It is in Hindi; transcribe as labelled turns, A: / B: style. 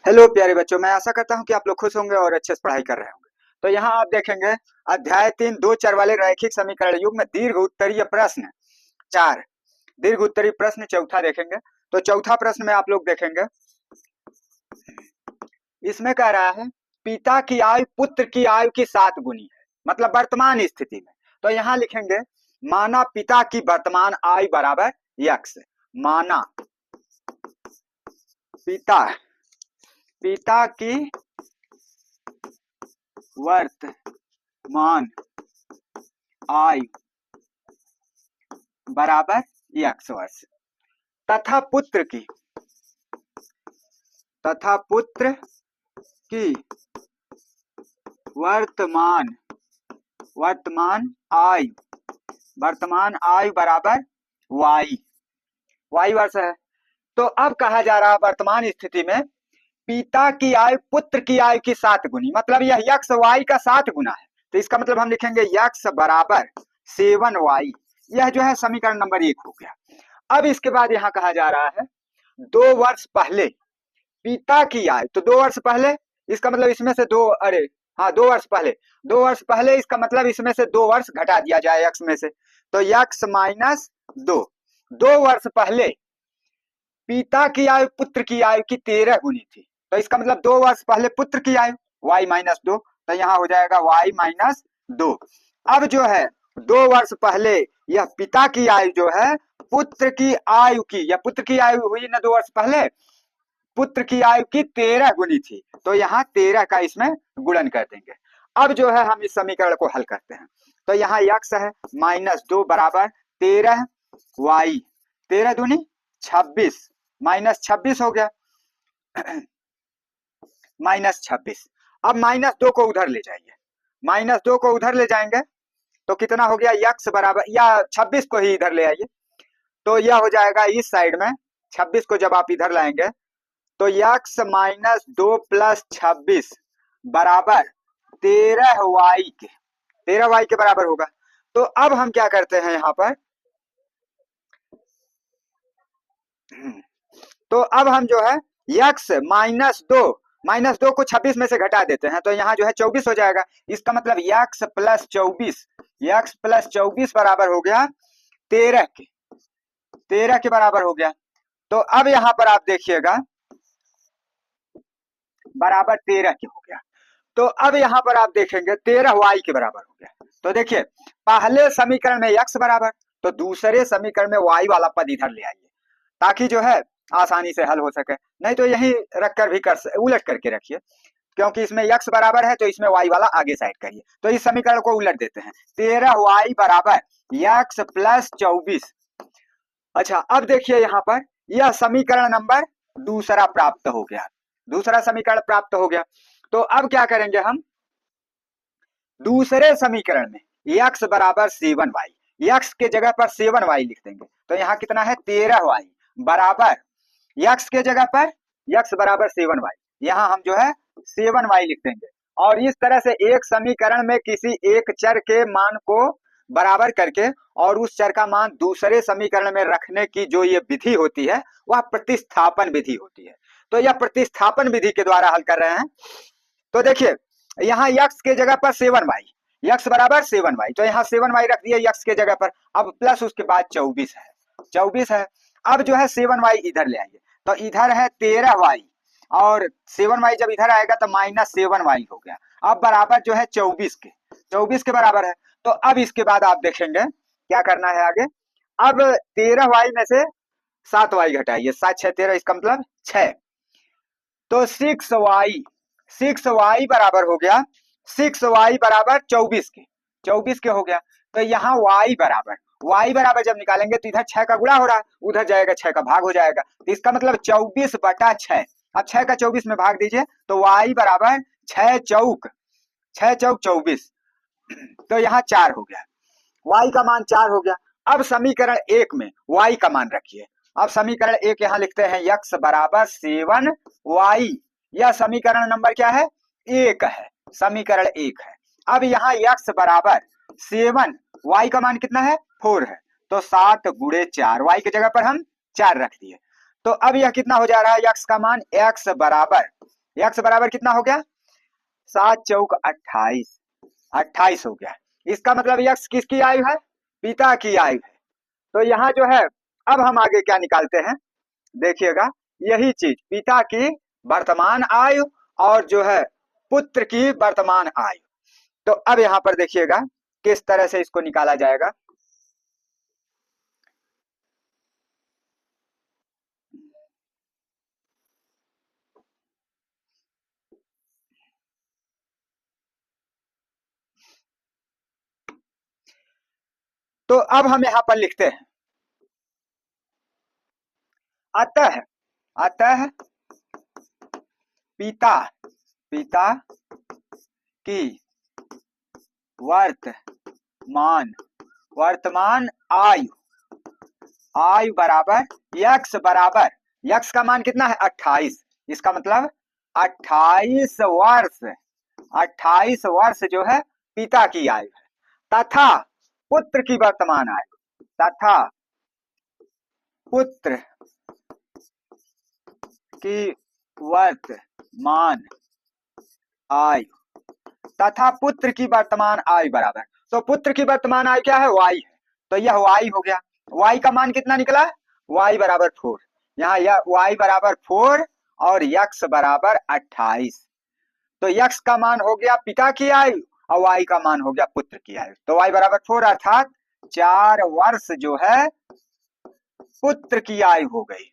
A: हेलो प्यारे बच्चों, मैं आशा करता हूं कि आप लोग खुश होंगे और अच्छे से पढ़ाई कर रहे होंगे। तो यहाँ आप देखेंगे अध्याय 3 दो चर वाले रैखिक समीकरण युग में दीर्घ उत्तरीय प्रश्न 4। दीर्घ उत्तरीय प्रश्न चौथा देखेंगे। तो चौथा प्रश्न में आप लोग देखेंगे, इसमें कह रहा है पिता की आयु पुत्र की आयु की 7 गुनी है, मतलब वर्तमान स्थिति में। तो यहाँ लिखेंगे माना पिता की वर्तमान आयु बराबर यक्स। माना पिता पिता की वर्तमान आयु बराबर यक्स वर्ष तथा पुत्र की वर्तमान आयु बराबर वाई वर्ष है। तो अब कहा जा रहा वर्तमान स्थिति में पिता की आयु पुत्र की आयु की 7 गुनी, मतलब यह यक्स वाई का 7 गुना है। तो इसका मतलब हम लिखेंगे यक्स बराबर 7y। यह जो है समीकरण नंबर 1 हो गया। अब इसके बाद यहाँ कहा जा रहा है 2 वर्ष पहले पिता की आयु, तो 2 वर्ष पहले इसका मतलब इसमें से 2 वर्ष पहले इसका मतलब इसमें से 2 वर्ष घटा दिया जाए यक्स में से, तो यक्स माइनस 2 वर्ष पहले पिता की आयु पुत्र की आयु की 13 गुनी थी। तो इसका मतलब 2 वर्ष पहले पुत्र की आयु y माइनस 2, तो यहाँ हो जाएगा y माइनस 2। अब जो है 2 वर्ष पहले यह पिता की आयु जो है पुत्र की आयु की, या पुत्र की आयु हुई ना 2 वर्ष पहले, पुत्र की आयु की 13 गुनी थी। तो यहाँ 13 का इसमें गुणन कर देंगे। अब जो है हम इस समीकरण को हल करते हैं। तो यहाँ यक्स है माइनस 2 बराबर 13 y, 13 दूनी 26, माइनस 26 हो गया माइनस 26। अब माइनस 2 को उधर ले जाइए, माइनस 2 को उधर ले जाएंगे तो कितना हो गया यक्स बराबर, या 26 को ही इधर ले आइए तो यह हो जाएगा इस साइड में। 26 को जब आप इधर लाएंगे तो यक्स माइनस 2 प्लस 26 बराबर 13y के बराबर होगा। तो अब हम क्या करते हैं यहाँ पर, तो अब हम जो है यक्स माइनस 2 को 26 में से घटा देते हैं, तो यहाँ जो है 24 हो जाएगा। इसका मतलब यक्स प्लस 24 बराबर हो गया 13 के बराबर हो गया। तो अब यहाँ पर आप देखिएगा बराबर 13 के हो गया। तो अब यहाँ पर आप देखेंगे 13y के बराबर हो गया। तो देखिए पहले समीकरण में यक्स बराबर, तो दूसरे समीकरण में y वाला पद इधर ले आइए ताकि जो है आसानी से हल हो सके। नहीं तो यही रखकर भी उलट करके रखिए, क्योंकि इसमें यक्स बराबर है तो इसमें y वाला आगे साइड करिए। तो इस समीकरण को उलट देते हैं, 13y बराबर यक्स प्लस 24। अच्छा अब देखिए यहाँ पर यह समीकरण नंबर दूसरा प्राप्त हो गया, दूसरा समीकरण प्राप्त हो गया। तो अब क्या करेंगे हम, दूसरे समीकरण में यक्स बराबर 7y, यक्स के जगह पर 7y लिख देंगे। तो यहाँ कितना है 13y बराबर यक्स के जगह पर यक्स बराबर 7y, यहाँ हम जो है 7y लिख देंगे। और इस तरह से एक समीकरण में किसी एक चर के मान को बराबर करके और उस चर का मान दूसरे समीकरण में रखने की जो ये विधि होती है वह प्रतिस्थापन विधि होती है। तो यह प्रतिस्थापन विधि के द्वारा हल कर रहे हैं। तो देखिए यहाँ यक्स के जगह पर 7y, यक्स बराबर 7y, तो यहाँ 7y रख दिए यक्स के जगह पर। अब प्लस उसके बाद 24 है। अब जो है 7y इधर ले आइए, तो इधर है 13y और 7y जब इधर आएगा तो माइनस 7y हो गया। अब बराबर जो है 24 के बराबर है। तो अब इसके बाद आप देखेंगे क्या करना है आगे। अब 13y में से 7y घटाइए, 7 6 13, इसका मतलब 6। तो 6y बराबर हो गया, 6y बराबर 24 के हो गया। तो यहाँ y बराबर जब निकालेंगे तो इधर 6 का गुणा हो रहा है, उधर जाएगा 6 का भाग हो जाएगा। तो इसका मतलब 24/6। अब 6 का 24 में भाग दीजिए तो y बराबर 6 चौक 24, तो यहाँ 4 हो गया, y का मान 4 हो गया। अब समीकरण 1 में y का मान रखिए। अब समीकरण 1 यहाँ लिखते हैं x बराबर 7y, यह समीकरण नंबर क्या है 1 है, समीकरण 1 है। अब यहाँ x बराबर 7, y का मान कितना है 4 है, तो 7 गुणे 4, y की जगह पर हम 4 रख दिए। तो अब यह कितना हो जा रहा है x का मान, x बराबर यक्स बराबर कितना हो गया, 7 चौक 28, 28 हो गया। इसका मतलब यक्स किसकी आयु है, पिता की आयु है। तो यहाँ जो है अब हम आगे क्या निकालते हैं, देखिएगा यही चीज, पिता की वर्तमान आयु और जो है पुत्र की वर्तमान आयु। तो अब यहाँ पर देखिएगा किस तरह से इसको निकाला जाएगा। तो अब हम यहाँ पर लिखते हैं, अतः अतः पिता पिता की वर्तमान वर्तमान आयु आयु बराबर यक्स बराबर, यक्स का मान कितना है 28, इसका मतलब 28 वर्ष, 28 वर्ष जो है पिता की आयु है, तथा पुत्र की वर्तमान आयु, तथा पुत्र की वर्तमान आयु, तथा पुत्र की वर्तमान आयु बराबर, तो पुत्र की वर्तमान आयु क्या है, वाई है, तो यह वाई हो गया। वाई का मान कितना निकला, वाई बराबर 4, यहाँ यह वाई बराबर 4 और यक्स बराबर 28। तो यक्स का मान हो गया पिता की आयु और वाई का मान हो गया पुत्र की आयु। तो वाई बराबर 4 अर्थात 4 वर्ष जो है पुत्र की आयु हो गई।